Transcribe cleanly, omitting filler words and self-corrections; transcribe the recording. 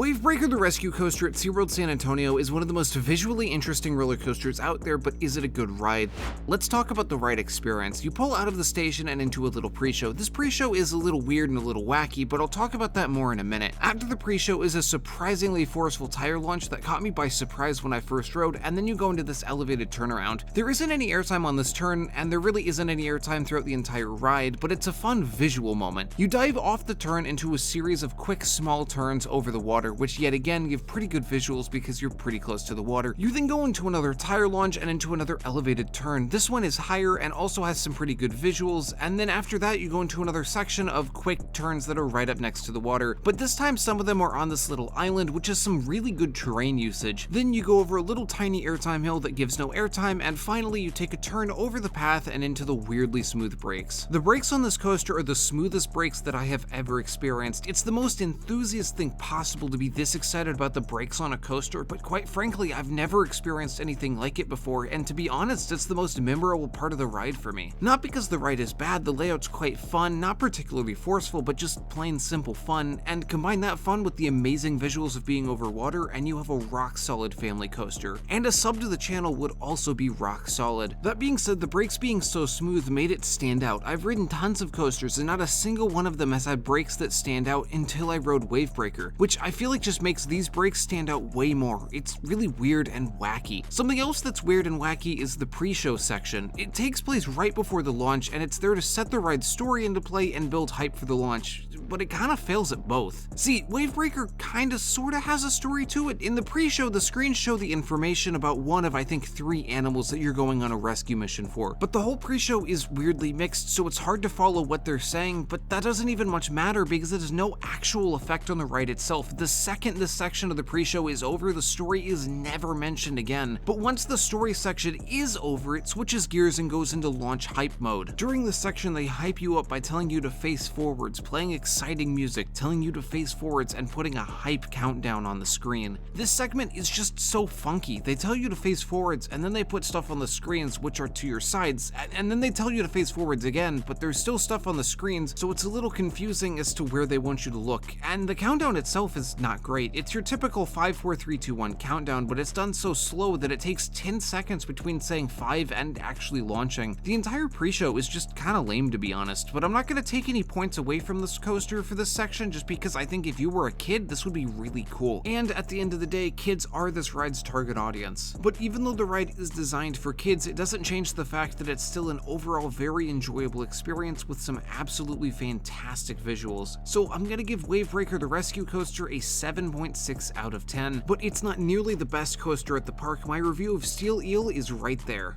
Wavebreaker the Rescue Coaster at SeaWorld San Antonio is one of the most visually interesting roller coasters out there, but is it a good ride? Let's talk about the ride experience. You pull out of the station and into a little pre-show. This pre-show is a little weird and a little wacky, but I'll talk about that more in a minute. After the pre-show is a surprisingly forceful tire launch that caught me by surprise when I first rode, and then you go into this elevated turnaround. There isn't any airtime on this turn, and there really isn't any airtime throughout the entire ride, but it's a fun visual moment. You dive off the turn into a series of quick small turns over the water, which yet again give pretty good visuals because you're pretty close to the water. You then go into another tire launch and into another elevated turn. This one is higher and also has some pretty good visuals, and then after that you go into another section of quick turns that are right up next to the water, but this time some of them are on this little island, which has some really good terrain usage. Then you go over a little tiny airtime hill that gives no airtime, and finally you take a turn over the path and into the weirdly smooth brakes. The brakes on this coaster are the smoothest brakes that I have ever experienced. It's the most enthusiast thing possible to be this excited about the brakes on a coaster, but quite frankly, I've never experienced anything like it before, and to be honest, it's the most memorable part of the ride for me. Not because the ride is bad, the layout's quite fun, not particularly forceful, but just plain simple fun, and combine that fun with the amazing visuals of being over water, and you have a rock solid family coaster. And a sub to the channel would also be rock solid. That being said, the brakes being so smooth made it stand out. I've ridden tons of coasters, and not a single one of them has had brakes that stand out until I rode Wavebreaker, which I feel like just makes these brakes stand out way more. It's really weird and wacky. Something else that's weird and wacky is the pre-show section. It takes place right before the launch, and it's there to set the ride's story into play and build hype for the launch, but it kind of fails at both. See, Wavebreaker kinda sorta has a story to it. In the pre-show, the screens show the information about one of I think 3 animals that you're going on a rescue mission for, but the whole pre-show is weirdly mixed, so it's hard to follow what they're saying, but that doesn't even much matter because it has no actual effect on the ride itself. The second this section of the pre-show is over, the story is never mentioned again. But once the story section is over, it switches gears and goes into launch hype mode. During this section, they hype you up by telling you to face forwards, playing exciting music, telling you to face forwards, and putting a hype countdown on the screen. This segment is just so funky. They tell you to face forwards, and then they put stuff on the screens which are to your sides, and then they tell you to face forwards again, but there's still stuff on the screens, so it's a little confusing as to where they want you to look. And the countdown itself is not great. It's your typical 5, 4, 3, 2, 1 countdown, but it's done so slow that it takes 10 seconds between saying 5 and actually launching. The entire pre-show is just kinda lame, to be honest, but I'm not gonna take any points away from this coaster for this section just because I think if you were a kid, this would be really cool. And at the end of the day, kids are this ride's target audience. But even though the ride is designed for kids, it doesn't change the fact that it's still an overall very enjoyable experience with some absolutely fantastic visuals. So I'm gonna give Wavebreaker the Rescue Coaster a 7.6 out of 10, but it's not nearly the best coaster at the park. My review of Steel Eel is right there.